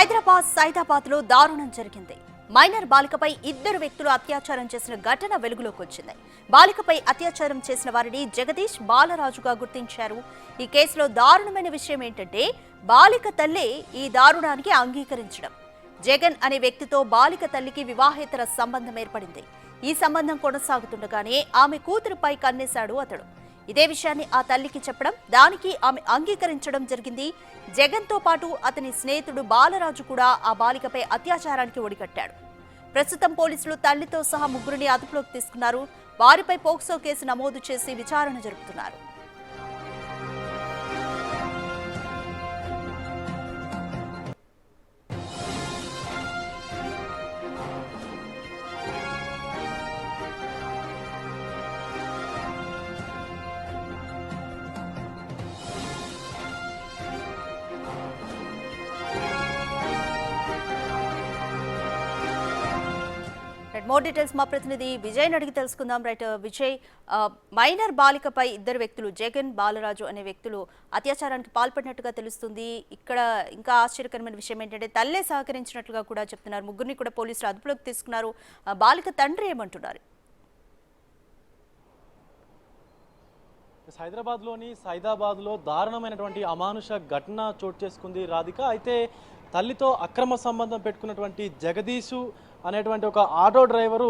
సైదాబాద్ లో దారుణం జరిగింది. మైనర్ బాలికపై ఇద్దరు వ్యక్తులు అత్యాచారం చేసిన ఘటన వెలుగులోకి వచ్చింది. బాలికపై అత్యాచారం చేసిన వారిని జగదీష్ బాలరాజుగా గుర్తించారు. ఈ కేసులో దారుణమైన విషయం ఏంటంటే బాలిక తల్లి ఈ దారుణానికి అంగీకరించడం. జగన్ అనే వ్యక్తితో బాలిక తల్లికి వివాహేతర సంబంధం ఏర్పడింది. ఈ సంబంధం కొనసాగుతుండగానే ఆమె కూతురుపై కన్నేశాడు అతడు. ఇదే విషయాన్ని ఆ తల్లికి చెప్పడం, దానికి ఆమె అంగీకరించడం జరిగింది. జగన్ తో పాటు అతని స్నేహితుడు బాలరాజు కూడా ఆ బాలికపై అత్యాచారానికి ఒడిగట్టాడు. ప్రస్తుతం పోలీసులు తల్లితో సహా ముగ్గురిని అదుపులోకి తీసుకున్నారు. వారిపై పోక్సో కేసు నమోదు చేసి విచారణ జరుపుతున్నారు. మోర్ డీటెయిల్స్ మా ప్రతినిధి విజయ్ అడిగి తెలుసుకుందాం. రైట్ విజయ్, మైనర్ బాలికపై ఇద్దరు వ్యక్తులు జగన్, బాలరాజు అనే వ్యక్తులు అత్యాచారానికి పాల్పడినట్టుగా తెలుస్తుంది. ఇక్కడ ఇంకా ఆశ్చర్యకరమైన విషయం ఏంటంటే తల్లే సహకరించినట్లుగా కూడా చెప్తున్నారు. ముగ్గురిని కూడా పోలీసులు అదుపులోకి తీసుకున్నారు. బాలిక తండ్రి ఏమంటున్నారు? హైదరాబాద్లోని సైదాబాద్లో దారుణమైనటువంటి అమానుష ఘటన చోటు చేసుకుంది రాధిక. అయితే తల్లితో అక్రమ సంబంధం పెట్టుకున్నటువంటి జగదీషు అనేటువంటి ఒక ఆటో డ్రైవరు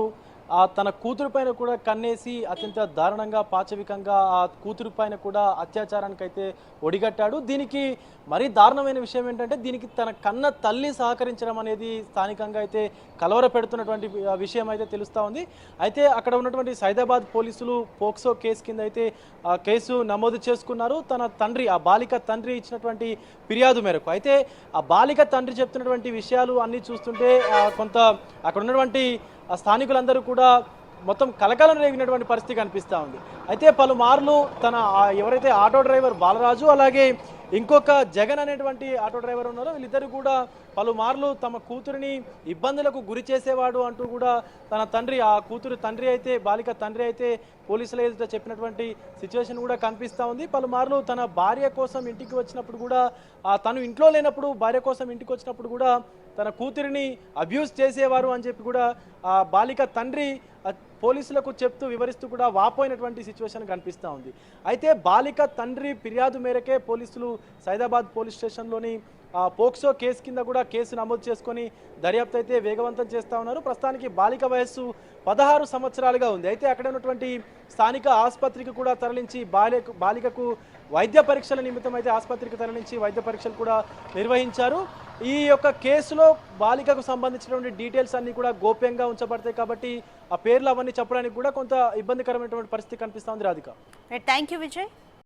తన కూతురు పైన కూడా కన్నేసి అత్యంత దారుణంగా పాచవికంగా ఆ కూతురు పైన కూడా అత్యాచారానికి అయితే ఒడిగట్టాడు. దీనికి మరీ దారుణమైన విషయం ఏంటంటే దీనికి తన కన్న తల్లి సహకరించడం అనేది స్థానికంగా అయితే కలవర పెడుతున్నటువంటి విషయం అయితే తెలుస్తూ ఉంది. అయితే అక్కడ ఉన్నటువంటి సైదాబాద్ పోలీసులు పోక్సో కేసు కింద అయితే కేసు నమోదు చేసుకున్నారు. తన తండ్రి, ఆ బాలిక తండ్రి ఇచ్చినటువంటి ఫిర్యాదు మేరకు. అయితే ఆ బాలిక తండ్రి చెప్తున్నటువంటి విషయాలు అన్నీ చూస్తుంటే కొంత అక్కడ ఉన్నటువంటి స్థానికులందరూ కూడా మొత్తం కలకలం రేగినటువంటి పరిస్థితి కనిపిస్తూ ఉంది. అయితే పలుమార్లు తన ఎవరైతే ఆటో డ్రైవర్ బాలరాజు, అలాగే ఇంకొక జగన్ అనేటువంటి ఆటో డ్రైవర్ ఉన్నారో వీళ్ళిద్దరు కూడా పలుమార్లు తమ కూతురిని ఇబ్బందులకు గురి చేసేవాడు అంటూ కూడా తన తండ్రి, ఆ కూతురు తండ్రి అయితే, బాలిక తండ్రి అయితే పోలీసుల ఎదుట చెప్పినటువంటి సిచ్యువేషన్ కూడా కనిపిస్తూ ఉంది. పలుమార్లు తన భార్య కోసం ఇంటికి వచ్చినప్పుడు కూడా, తను ఇంట్లో లేనప్పుడు భార్య కోసం ఇంటికి వచ్చినప్పుడు కూడా తన కూతురిని అబ్యూస్ చేసేవారు అని చెప్పి కూడా ఆ బాలిక తండ్రి పోలీసులకు చెప్తూ వివరిస్తూ కూడా వాపోయినటువంటి సిచ్యువేషన్ కనిపిస్తూ ఉంది. అయితే బాలిక తండ్రి ఫిర్యాదు మేరకే పోలీసులు సైదాబాద్ పోలీస్ స్టేషన్లోని పోక్సో కేసు కింద కూడా కేసు నమోదు చేసుకొని దర్యాప్తు అయితే వేగవంతం చేస్తూ ఉన్నారు. ప్రస్తుతానికి బాలిక వయస్సు 16 సంవత్సరాలుగా ఉంది. అయితే అక్కడ ఉన్నటువంటి స్థానిక ఆసుపత్రికి కూడా తరలించి బాలికకు వైద్య పరీక్షల నిమిత్తం అయితే ఆసుపత్రికి తరలించి వైద్య పరీక్షలు కూడా నిర్వహించారు. ఈ యొక్క కేసులో బాలికకు సంబంధించినటువంటి డీటెయిల్స్ అన్ని కూడా గోప్యంగా ఉంచబడతాయి కాబట్టి ఆ పేర్లు అవన్నీ చెప్పడానికి కూడా కొంత ఇబ్బందికరమైనటువంటి పరిస్థితి కనిపిస్తోంది రాధిక. Thank you Vijay.